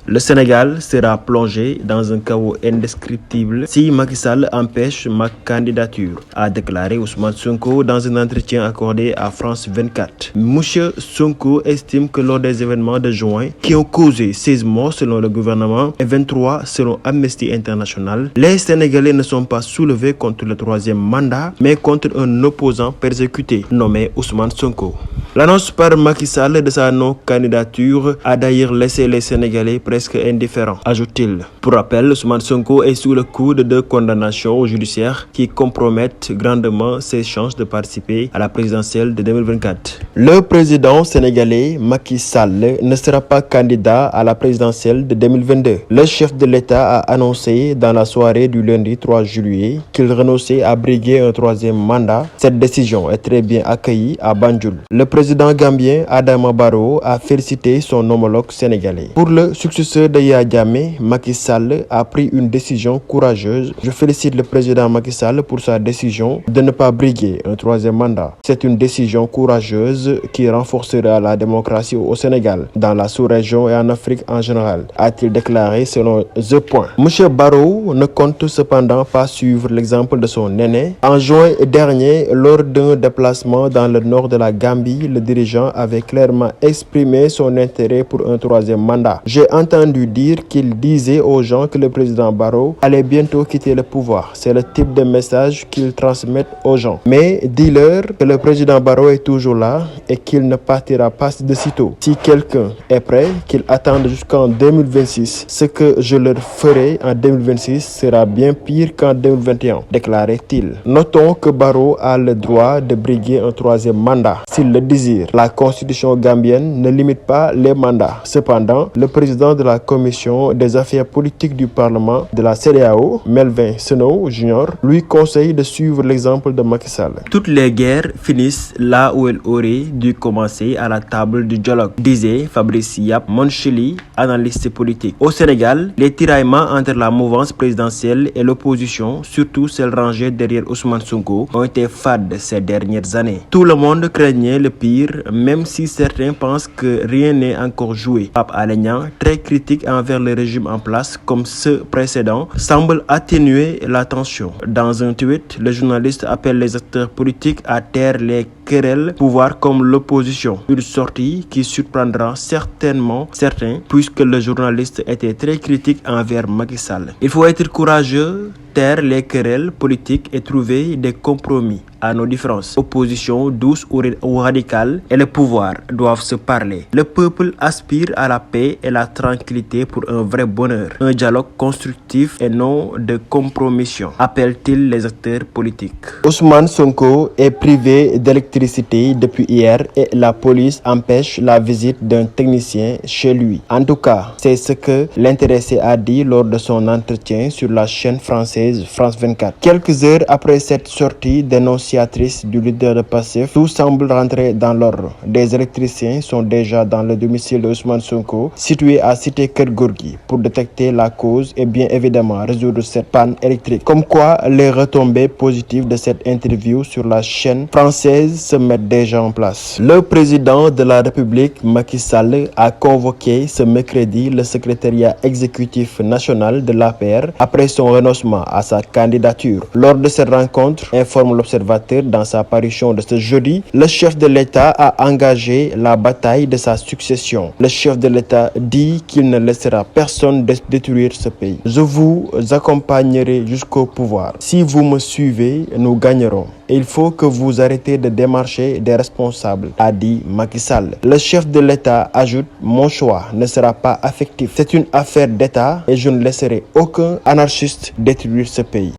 Le Sénégal sera plongé dans un chaos indescriptible si Macky Sall empêche ma candidature, a déclaré Ousmane Sonko dans un entretien accordé à France 24. Monsieur Sonko estime que lors des événements de juin qui ont causé 16 morts selon le gouvernement et 23 selon Amnesty International, les Sénégalais ne sont pas soulevés contre le troisième mandat, mais contre un opposant persécuté nommé Ousmane Sonko. L'annonce par Macky Sall de sa non-candidature a d'ailleurs laissé les Sénégalais presque indifférents, ajoute-t-il. Pour rappel, Ousmane Sonko est sous le coup de 2 condamnations judiciaires qui compromettent grandement ses chances de participer à la présidentielle de 2024. Le président sénégalais Macky Sall ne sera pas candidat à la présidentielle de 2022. Le chef de l'État a annoncé dans la soirée du lundi 3 juillet qu'il renonçait à briguer un troisième mandat. Cette décision est très bien accueillie à Banjul. Le président gambien Adama Barrow a félicité son homologue sénégalais. Pour le successeur de Yaya Jammeh, Macky Sall a pris une décision courageuse. Je félicite le président Macky Sall pour sa décision de ne pas briguer un troisième mandat. C'est une décision courageuse qui renforcera la démocratie au Sénégal, dans la sous-région et en Afrique en général, a-t-il déclaré selon The Point. M. Barrow ne compte cependant pas suivre l'exemple de son aîné. En juin dernier, lors d'un déplacement dans le nord de la Gambie, le dirigeant avait clairement exprimé son intérêt pour un troisième mandat. J'ai entendu dire qu'il disait aux gens que le président Barrow allait bientôt quitter le pouvoir. C'est le type de message qu'il transmet aux gens. Mais dis-leur que le président Barrow est toujours là et qu'il ne partira pas de sitôt. Si quelqu'un est prêt, qu'il attende jusqu'en 2026. Ce que je leur ferai en 2026 sera bien pire qu'en 2021, déclarait-il. Notons que Barrow a le droit de briguer un troisième mandat s'il le désire. La constitution gambienne ne limite pas les mandats. Cependant, le président de la commission des affaires politiques du Parlement de la CEDEAO, Melvin Senow Jr., lui conseille de suivre l'exemple de Macky Sall. Toutes les guerres finissent là où elles auraient dû commencer, à la table du dialogue, disait Fabrice Yap Moncheli, analyste politique. Au Sénégal, les tiraillements entre la mouvance présidentielle et l'opposition, surtout celle rangée derrière Ousmane Sonko, ont été fades ces dernières années. Tout le monde craignait le pire, même si certains pensent que rien n'est encore joué. Pape Alé Niang, très critique envers le régime en place comme ceux précédents, semble atténuer la tension. Dans un tweet, le journaliste appelle les acteurs politiques à taire les querelles, pouvoir comme l'opposition. Une sortie qui surprendra certainement certains, puisque le journaliste était très critique envers Macky Sall. Il faut être courageux, taire les querelles politiques et trouver des compromis à nos différences. Opposition douce ou radicale et le pouvoir doivent se parler. Le peuple aspire à la paix et la tranquillité pour un vrai bonheur. Un dialogue constructif et non de compromission, appellent-ils les acteurs politiques. Ousmane Sonko est privé d'électricité depuis hier et la police empêche la visite d'un technicien chez lui. En tout cas, c'est ce que l'intéressé a dit lors de son entretien sur la chaîne française France 24. Quelques heures après cette sortie dénonciatrice du leader de Pastef, tout semble rentrer dans l'ordre. Des électriciens sont déjà dans le domicile de Ousmane Sonko, situé à Cité Keur Gorgui, pour détecter la cause et bien évidemment résoudre cette panne électrique. Comme quoi, les retombées positives de cette interview sur la chaîne française se mettent déjà en place. Le président de la République, Macky Sall, a convoqué ce mercredi le secrétariat exécutif national de l'APR après son renoncement à sa candidature. Lors de cette rencontre, informe l'Observateur dans sa parution de ce jeudi, le chef de l'État a engagé la bataille de sa succession. Le chef de l'État dit qu'il ne laissera personne détruire ce pays. Je vous accompagnerai jusqu'au pouvoir. Si vous me suivez, nous gagnerons. Il faut que vous arrêtez de démarcher des responsables, a dit Macky Sall. Le chef de l'État ajoute: mon choix ne sera pas affectif. C'est une affaire d'État et je ne laisserai aucun anarchiste détruire ce pays.